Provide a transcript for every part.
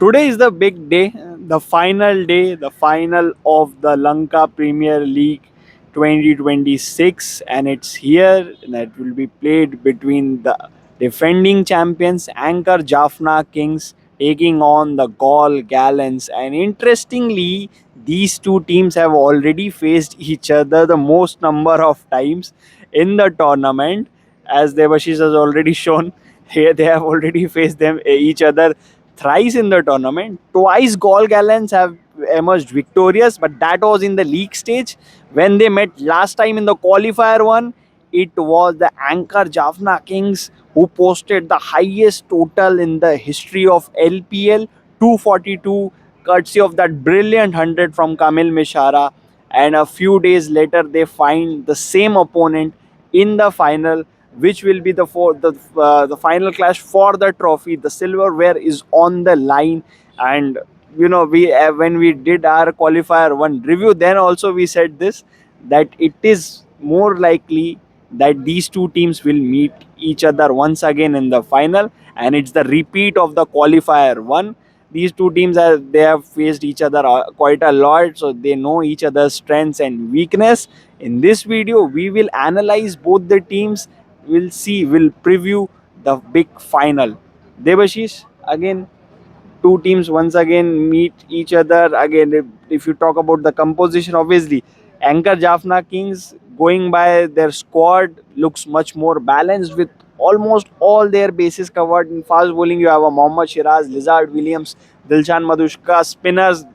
Today is the big day, the final day, the final of the Lanka Premier League 2026, and it's here that will be played between the defending champions Anchor Jaffna Kings taking on the Gaul Gallants. And interestingly, these two teams have already faced each other the most number of times in the tournament, as Devashish has already shown. Here they have already faced each other thrice in the tournament. Twice Gaul Gallants have emerged victorious, but that was in the league stage. When they met last time in the qualifier one, it was the Anchor Jaffna Kings who posted the highest total in the history of LPL, 242, courtesy of that brilliant 100 from Kamil Mishara. And a few days later, they find the same opponent in the final, which will be the final clash for the trophy. The silverware is on the line, and we when we did our qualifier one review, then also we said this, that it is more likely that these two teams will meet each other once again in the final, and it's the repeat of the qualifier one. These two teams they have faced each other quite a lot, so they know each other's strengths and weakness. In this video we will analyze both the teams. We'll preview the big final. Devashish, again, two teams once again meet each other again. If you talk about the composition, obviously Anchor Jaffna Kings, going by their squad, looks much more balanced with almost all their bases covered. In fast bowling you have a Mohammad Shiraz, Lizard Williams, Dilshan Madushka. Spinners,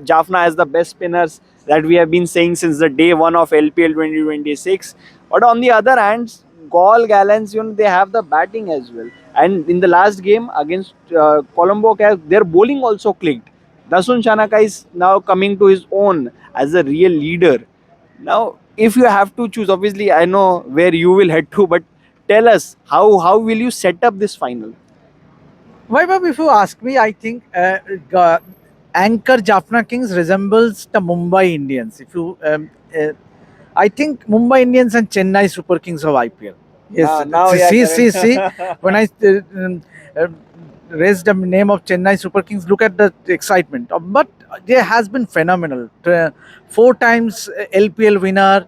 Jaffna has the best spinners that we have been saying since the day one of LPL 2026. But on the other hand, Gaul Gallants, they have the batting as well. And in the last game against Colombo, their bowling also clicked. Dasun Chanaka is now coming to his own as a real leader. Now, if you have to choose, obviously I know where you will head to, but tell us how will you set up this final? Vaibhav, if you ask me, I think Anchor Jaffna Kings resembles the Mumbai Indians. I think Mumbai Indians and Chennai Super Kings of IPL. Yes, Now, yeah, see. correct. When I raise the name of Chennai Super Kings, look at the excitement. But there has been phenomenal. Four times LPL winner.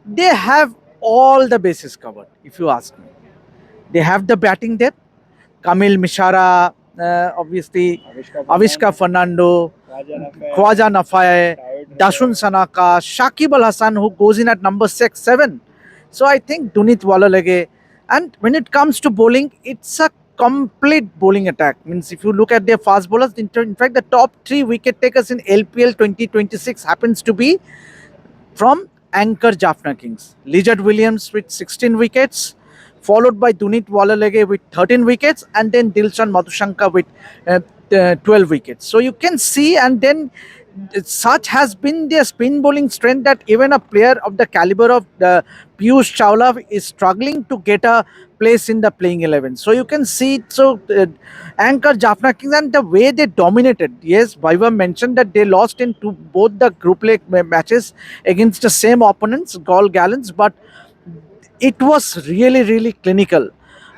They have all the bases covered, if you ask me. They have the batting depth. Kamil Mishara, obviously, Avishka Fernando, Khwaja Nafai, Dashun Sanaka, Shakib Al Hassan, who goes in at number 6, 7. So I think Dunit Walalege. And when it comes to bowling, it's a complete bowling attack. Means if you look at their fast bowlers, in fact, the top 3 wicket takers in LPL 2026 happens to be from Anchor Jaffna Kings. Lizard Williams with 16 wickets, followed by Dunit Walalege with 13 wickets, and then Dilshan Madhushanka with 12 wickets. So you can see, and then such has been their spin bowling strength that even a player of the caliber of Piyush Chawla is struggling to get a place in the playing 11. So you can see, Anchor Jaffna Kings and the way they dominated. Yes, Vaibhav mentioned that they lost in both the group leg matches against the same opponents, Gaul Gallants, but it was really, really clinical.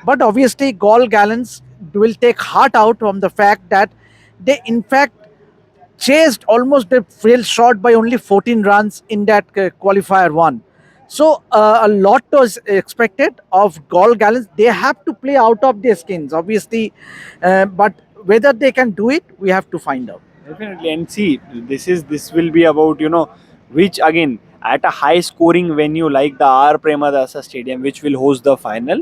But obviously, Gaul Gallants will take heart out from the fact that they, in fact, chased almost they fell short by only 14 runs in that qualifier one. So a lot was expected of Gaul Gallants. They have to play out of their skins, obviously, but whether they can do it, we have to find out. Definitely, and see, this will be about which again at a high scoring venue like the R Premadasa Stadium, which will host the final.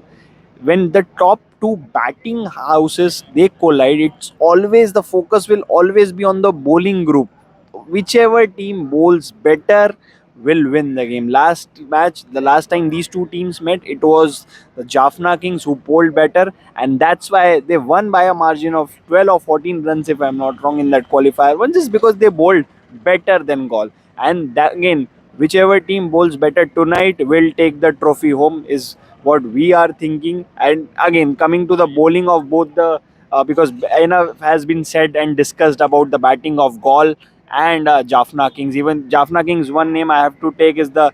When the top two batting houses they collide, it's always the focus will always be on the bowling group. Whichever team bowls better will win the game. Last match, the last time these two teams met, it was the Jaffna Kings who bowled better, and that's why they won by a margin of 12 or 14 runs, if I'm not wrong, in that qualifier one, just because they bowled better than Gaul. And that, again, whichever team bowls better tonight will take the trophy home, is what we are thinking. And again, coming to the bowling of both the because enough has been said and discussed about the batting of Gaul and Jaffna Kings. Even Jaffna Kings, one name I have to take is their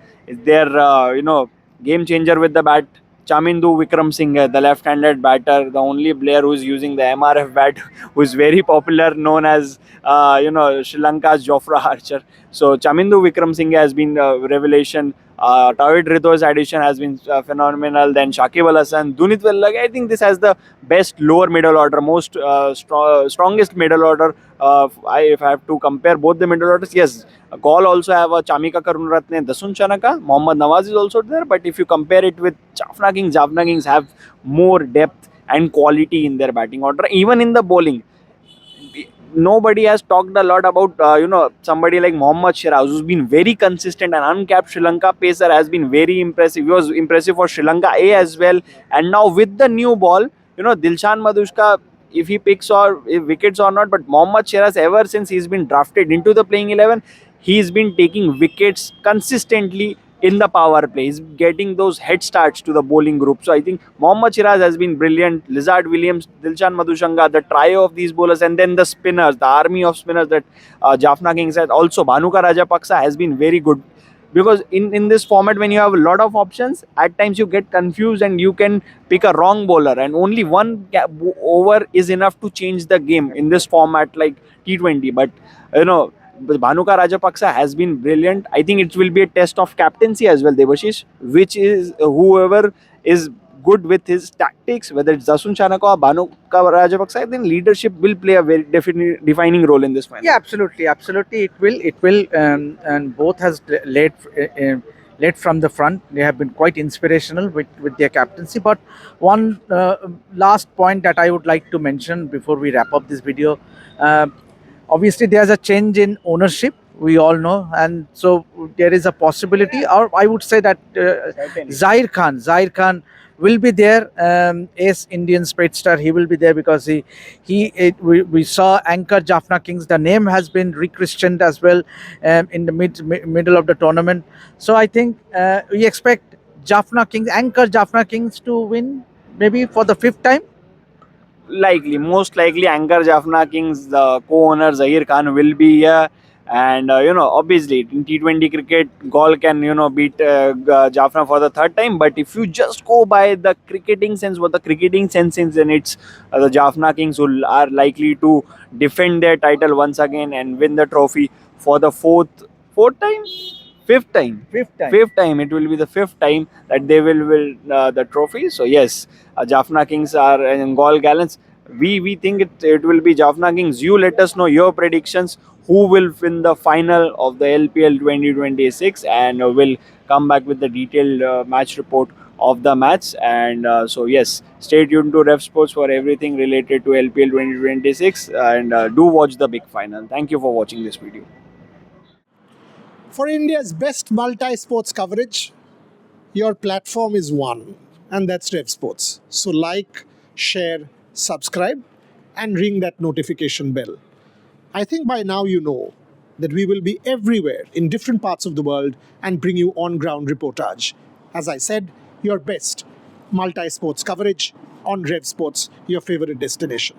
game changer with the bat, Chamindu Vikram Singh, the left-handed batter, the only player who's using the MRF bat, who's very popular, known as Sri Lanka's Jofra Archer. So Chamindu Vikram Singh has been a revelation. Tawhid Ridho's addition has been phenomenal. Then Shakib Al Hasan, Dunit Wellak. I think this has the best lower middle order, most strongest middle order. If I have to compare both the middle orders, yes, Gaul also have a Chamika Karunaratne, Dasun Chanaka. Mohammad Nawaz is also there. But if you compare it with Jaffna Kings have more depth and quality in their batting order, even in the bowling. Nobody has talked a lot about somebody like Mohammad Shiraz, who's been very consistent and uncapped Sri Lanka pacer, has been very impressive. He was impressive for Sri Lanka A as well. And now with the new ball, Dilshan Madushka, if he picks or if wickets or not, but Mohammad Shiraz, ever since he's been drafted into the playing 11, he's been taking wickets consistently in the power play. He's getting those head starts to the bowling group. So I think Mohammad Shiraz has been brilliant. Lizard Williams, Dilshan Madhushanga, the trio of these bowlers, and then the spinners, the army of spinners that Jaffna Kings had. Also, Bhanuka Rajapaksa has been very good. Because in this format, when you have a lot of options, at times you get confused and you can pick a wrong bowler, and only one over is enough to change the game in this format like T20. But you know, Bhanuka Rajapaksa has been brilliant. I think it will be a test of captaincy as well, Devashish, which is whoever is good with his tactics, whether it's Dasun Chanaka or Bhanuka Rajapaksa, then leadership will play a very defining role in this final. Yeah, absolutely. It will, and both has led from the front. They have been quite inspirational with their captaincy. But one last point that I would like to mention before we wrap up this video. Obviously, there's a change in ownership. We all know, and so there is a possibility, or I would say that Zahir Khan will be there as Indian speedster. He will be there because we saw anchor Jaffna Kings. The name has been rechristened as well in the middle of the tournament. So I think we expect anchor Jaffna Kings to win maybe for the 5th time. Most likely, Anchor Jaffna Kings, the co-owner Zahir Khan will be here. And obviously in T20 cricket, Gaul can beat Jaffna for the 3rd time. But if you just go by the cricketing sense, what the cricketing sense is, then it's the Jaffna Kings who are likely to defend their title once again and win the trophy for the fourth time, fifth time. Fifth time. It will be the 5th time that they will win the trophy. So yes, Jaffna Kings are in Gaul Gallants. We think it will be Jaffna Kings. You let us know your predictions. Who will win the final of the LPL 2026, and we'll come back with the detailed match report of the match. And so yes, stay tuned to Rev Sports for everything related to LPL 2026, and do watch the big final. Thank you for watching this video. For India's best multi-sports coverage, your platform is one, and that's Rev Sports. So like, share, subscribe, and ring that notification bell. I think by now you know that we will be everywhere in different parts of the world and bring you on-ground reportage. As I said, your best multi-sports coverage on Rev Sports, your favorite destination.